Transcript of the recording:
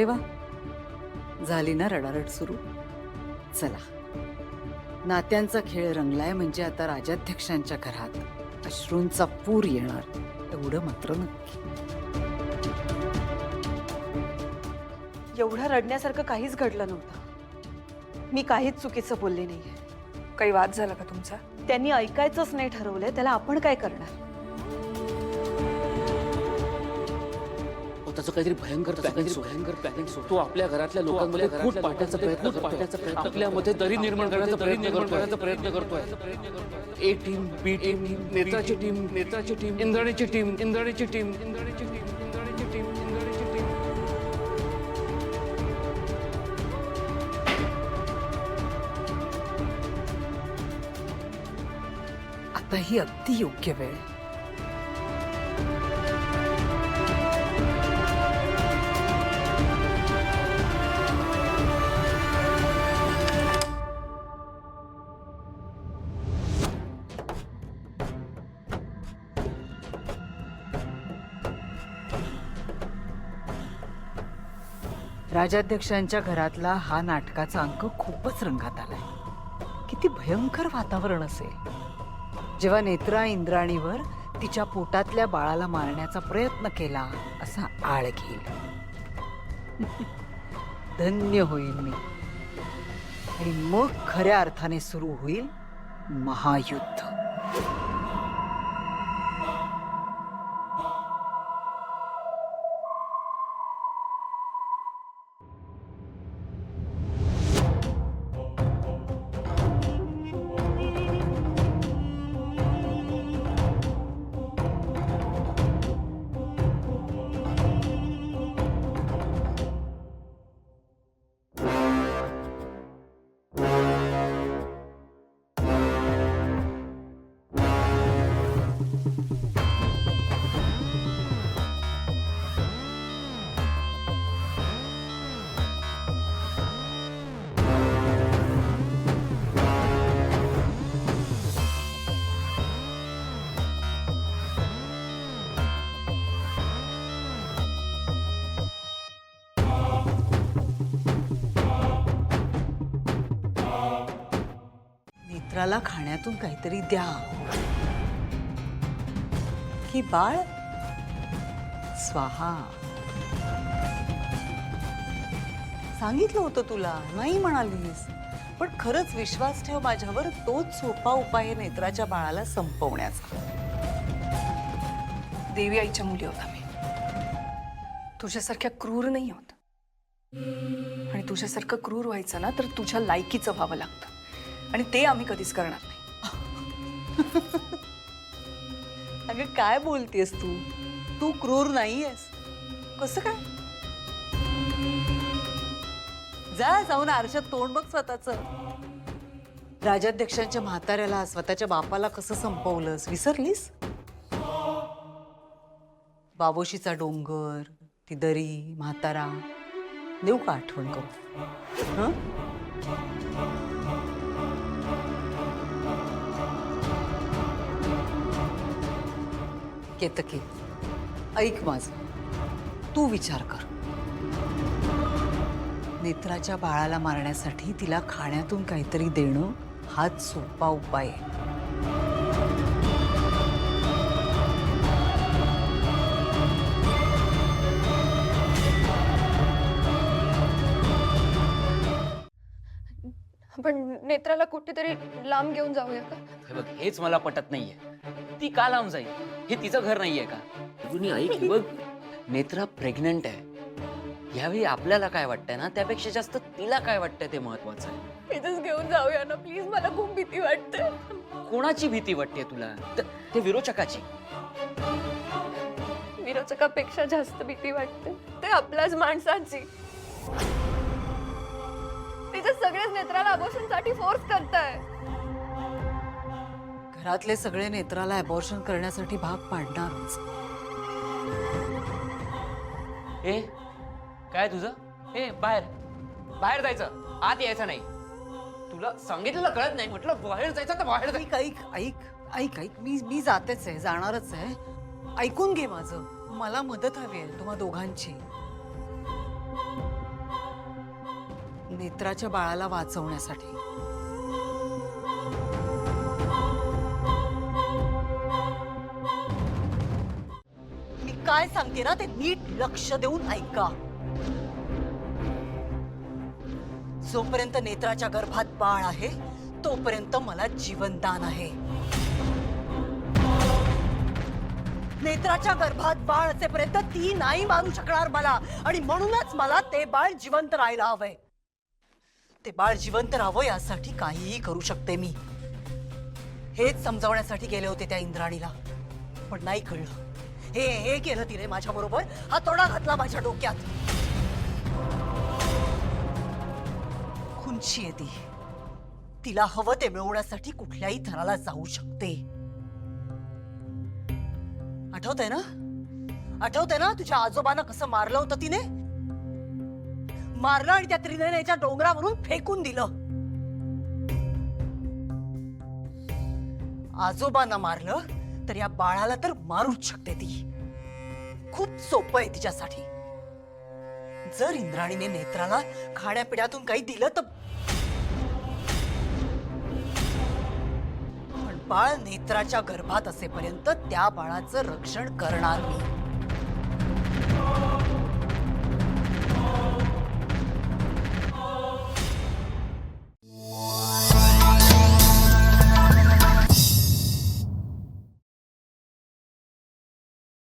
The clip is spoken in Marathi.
अरे वा, झाली ना रडारड सुरू. चला, नात्यांचा खेळ रंगलाय म्हणजे आता राजाध्यक्षांच्या घरात अश्रूंचा पूर येणार, एवढं मात्र नक्की. एवढं रडण्यासारखं काहीच घडलं नव्हतं. मी काहीच चुकीचं बोलले नाहीये. काही वाद झाला का तुमचा? त्यांनी ऐकायचंच नाही ठरवलंय, त्याला आपण काय करणार? त्याचं काहीतरी भयंकर प्लॅनिंग तो आपल्या घरातल्या लोकांमध्ये फूट पाडण्याचा प्रयत्न आपल्यामध्ये दरी निर्माण करण्याचा प्रयत्न करतोय. ए टीम, बी टीम, नेत्राची टीम, इंद्राणीची टीम. आता ही अगदी योग्य वेळ. राजाध्यक्षांच्या घरातला हा नाटकाचा अंक खूपच रंगात आलाय. किती भयंकर वातावरण असेल जेव्हा नेत्रा इंद्राणीवर तिच्या पोटातल्या बाळाला मारण्याचा प्रयत्न केला असा आळ घेईल. धन्य होईल मी. आणि मग खऱ्या अर्थाने सुरू होईल महायुद्ध. नेत्राला खाण्यातून काहीतरी द्या की बाळ स्वाहा. सांगितलं होतं तुला, नाही म्हणालीस. पण खरंच विश्वास ठेव माझ्यावर, तोच सोपा उपाय आहे नेत्राच्या बाळाला संपवण्याचा. देवी आईच्या मुली होता मी. तुझ्यासारख्या क्रूर नाही होत. आणि तुझ्यासारखं क्रूर व्हायचं ना तर तुझ्या लायकीचं व्हावं लागतं. आणि ते आम्ही कधीच करणार नाही. अगं काय बोलतेस तू? तू क्रूर नाहीयेस. कसं काय? जा, जाऊन आरशात तोंड बघ स्वतःचं. राजाध्यक्षांच्या म्हाताऱ्याला, स्वतःच्या बापाला कसं संपवलंस विसरलीस? बाबोशीचा डोंगर, ती दरी, म्हातारा, देऊ का आठवण करू? हं? केतकी, ऐक माझं. तू विचार कर. नेत्राच्या बाळाला मारण्यासाठी तिला खाण्यातून काहीतरी देणं हाच सोपा उपाय आहे. आपण नेत्राला कुठेतरी लांब घेऊन जाऊया का? हे बघ, हेच मला पटत नाहीये. ती का लांब जाईल? हे तिचं घर नाहीये का? कुणी ऐक बघ, नेत्रा प्रेग्नंट आहे. यावेळी आपल्याला काय वाटतंय ना त्यापेक्षा जास्त तिला काय वाटतंय ते महत्वाचं आहे. इथेच घेऊन जाऊया ना प्लीज. मला खूप भीती वाटते. कोणाची भीती वाटते तुला? ते विरोचकाची. विरोचकापेक्षा जास्त भीती वाटते ते आपल्याच माणसाची. तिथे सगळेच नेत्राला अबॉर्शनसाठी फोर्स करताय. घरातले सगळे नेत्राला अबॉर्शन करण्यासाठी भाग पाडणारच. ए काय तुझं? ए बाहेर बाहेर जायचं, आत यायचं नाही. तुला सांगितलेलं कळत नाही. म्हटलं बाहेर जायचं तर बाहेर जायचं. ऐक ऐक ऐक ऐक मी जातेच आहे, जाणारच आहे. ऐकून घे माझं. मला मदत हवी आहे तुम्हा दोघांची. नेत्राच्या बाळाला वाचवण्यासाठी. मी काय सांगते ना ते नीट लक्ष देऊन ऐका. जोपर्यंत नेत्राच्या गर्भात बाळ आहे तोपर्यंत मला जीवनदान आहे. नेत्राच्या गर्भात बाळ असेपर्यंत ती नाही मारू शकणार मला, आणि म्हणूनच मला ते बाळ जिवंत राहायला हवंय. ते बाळ जिवंत राहावं यासाठी काहीही करू शकते मी. हेच समजावण्यासाठी गेले होते त्या इंद्राणीला, पण नाही कळलं. हे केलं तिने माझ्या बरोबर. हा तोडा घातला माझ्या डोक्यात. खुंची आहे ती. तिला हवं ते मिळवण्यासाठी कुठल्याही थराला जाऊ शकते. आठवतंय ना? आठवतंय ना तुझ्या आजोबांना कसं मारलं होतं तिने? मारलं आणि त्या त्रिनयनेच्या डोंगरावरून फेकून दिलं. आजोबांना मारलं तर या बाळाला तर मारूच शकते ती. खूप सोपं आहे तिच्यासाठी. जर इंद्राणीने नेत्राला खाण्यापिण्यातून काही दिलं तर. पण बाळ नेत्राच्या गर्भात असेपर्यंत त्या बाळाचं रक्षण करणार मी.